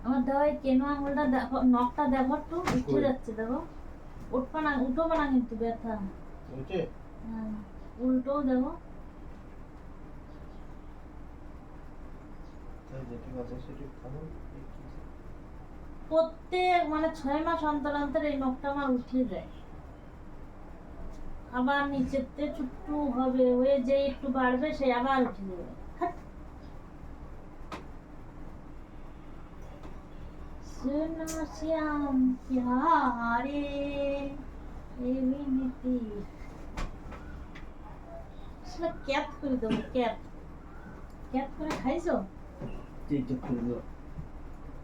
আমার দাওয়াই কেন আঙুলটা দেখো, নখটা দেখো একটু উঠে যাচ্ছে, দেখো উঠো না কিন্তু ব্যথা উঠে হ্যাঁ, উল্টো দেখো। তাই যেটি আছে সেটি খাবো। প্রত্যেক মানে 6 মাস অন্তর অন্তর এই নখটা আমার উঠে যায়, আবার নিচেতে চুট্টু হবে, হয়ে যে একটু বাড়বে সে আবার উঠে যাবে। হাট। सुनो श्याम प्यारे এমনিতে আসলে ক্যাপ করে দেবো, ক্যাপ ক্যাপ করে খাইছো? ঠিক ঠিক করে দাও।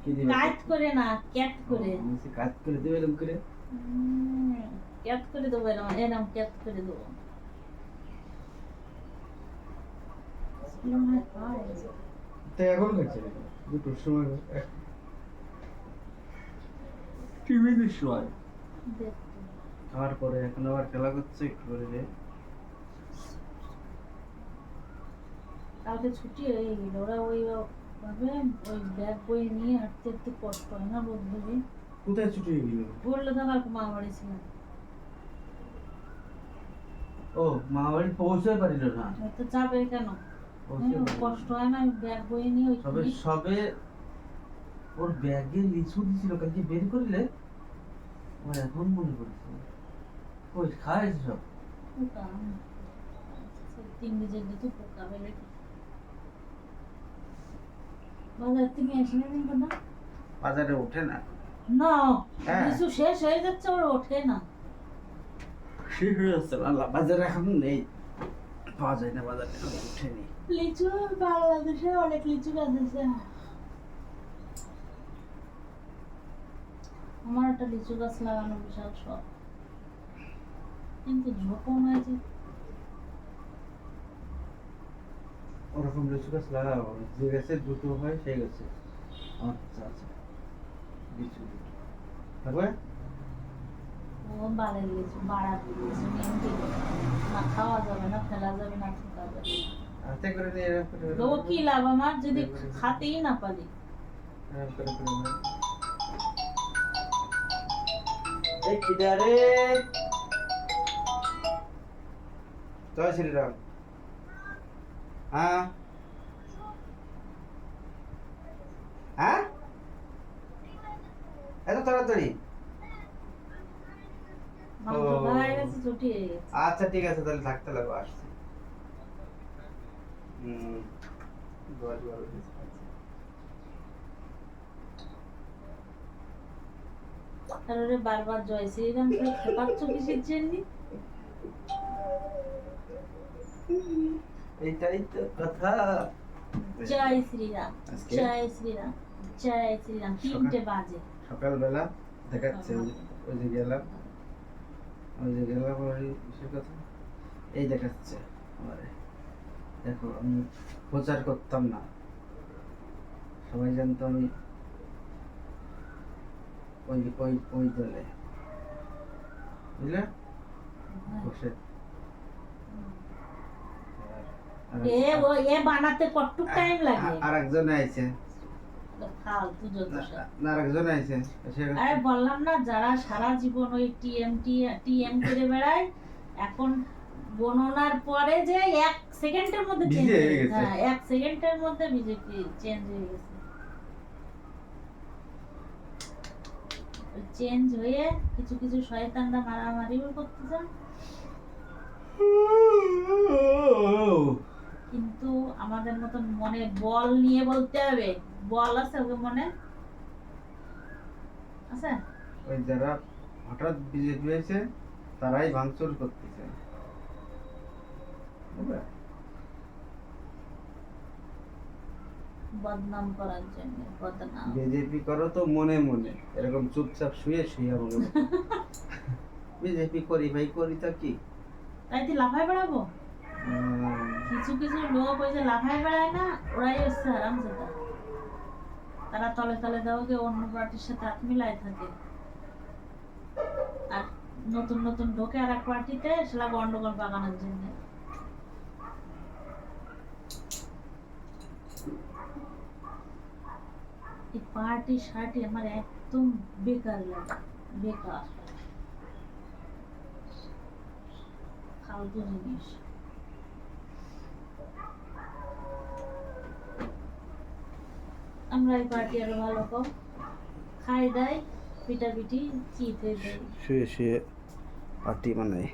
কি দিবে? কাট করে না, ক্যাপ করে। নিচে কাট করে দিবে এরকম করে। ক্যাপ করে দেবো, এরকম এরকম ক্যাপ করে দেবো। তাই এখন খাচ্ছে নাকি? দুটোর সময় টিভির সময় খাওয়ার পরে এখন আবার খেলা করছে একটু করে যে কালকে ছুটি হয়ে গেল, ওরা ওই ভাবে ওই ব্যাগ বই নিয়ে হাঁটতে একটু কষ্ট হয় না রোদ ধরে। কোথায় ছুটি হয়ে গেল? বললো তো আমার মা বাড়ি ছিলাম। ও মা বাড়ি পৌঁছতে পারিল না। তো যাবে কেন, কষ্ট হয় না ব্যাগ বই নিয়ে ওই সবে সবে ওর ব্যাগে লিচু দিছিল কালকে বের করিলে আমার এখন মনে পড়ছে। ওই খায় সব পোকা, 3 দিন তো পোকা বেলে। বাজার থেকে এসে নেবেন কথা বাজারে ওঠে না না, হ্যাঁ। কিছু শেষ হয়ে যাচ্ছে, ওর ওঠে না। শেষ হয়ে যাচ্ছে আল্লাহ, বাজারে এখন নেই, পাওয়া যায় না বাজারে, এখন ওঠেনি। লিচু বাংলাদেশে অনেক লিচু গাছ আছে। আমার একটা লিচু গাছ লাগানো বিশাল শখ, কিন্তু ঝোপন হয়েছে। ওরকম লিচু গাছ লাগাবো, যে গাছে দুটো হয় সেই গাছে। আচ্ছা আচ্ছা, লিচু দুটো থাকবে। ও বাড়ির লিচু, বাড়ার লিচু নিয়ে না খাওয়া যাবে না, ফেলা যাবে না, ঠোকা যাবে না। হাতে করে নিয়ে এরকম করে তো কি লাভ আমার যদি খাতেই না পারি। এরকম করে করে নাও। এই খিদা রে, জয় শ্রীরাম। হ্যাঁ হ্যাঁ, এত তাড়াতাড়ি? মাংস হয়ে গেছে, ছুটি হয়ে গেছে। আচ্ছা ঠিক আছে, তাহলে থাকতে লাগবো, আসছি। দোয়া দোয়া তাহলে বারবার জয় শ্রীরাম করে খেপাচ্ছ কিসের জন্য? এইটাই তো কথা। জয় শ্রীরাম, আজকে জয় শ্রীরাম, জয় শ্রীরাম। 3টে বাজে সকালবেলা দেখাচ্ছে, ওই যে গেলাম, ওই সে কথা এই দেখাচ্ছে আমারে। দেখো আমি প্রচার করতাম না, সবাই জানতো আমি ওই ওই ওই দলে, বুঝলে? বসে এ ও এ বানাতে কতটুক টাইম লাগে? আর একজন আইছে, ফালতু যত সব। না আর একজন আইছে, আরে বললাম না, যারা সারা জীবন ওই টিএম করে বেড়ায়, এখন গণনার পরে যে 1 সেকেন্ডের মধ্যে চেঞ্জ বিজে হয়ে হয়ে গেছে। গেছে। হ্যাঁ, 1 সেকেন্ডের মধ্যে বিজেপি চেঞ্জ হয়ে গেছে। চেঞ্জ হয়ে কিছু কিছু শয়তানরা মারামারিও করতেছে, কিন্তু আমাদের মতন মনে বল নিয়ে বলতে হবে। বল আছে ওকে মনে আছে? ওই যারা হঠাৎ বিজেপি হয়েছে তারাই ভাঙচুর করতেছে, বুঝলে? বদনাম করার জন্য, বদনাম। বিজেপি করো তো মনে মনে, এরকম চুপচাপ শুয়ে শুয়ে আমাকে বিজেপি করি ভাই, করি তা কি? তাই তুই লাফায় বেড়াবো? কিছু কিছু লোক ওই যে লাফায় বেড়ায় না, ওরাই হচ্ছে হারামজাদা। তারা তলে তলে দেওয়া অন্য পার্টির সাথে হাত মিলায় থাকে, আর নতুন নতুন ঢোকে আর এক পার্টিতে, সেটা গন্ডগোল পাকানোর জন্য। এই পার্টি শার্টি আমার একদম বেকার লাগে, বেকার, ফালতু জিনিস। আমরা এই পার্টি আরো ভালো কম খাই দেয়, পিটাপিটি চিতে দেয়। শুয়ে শুয়ে পার্টি বানাই।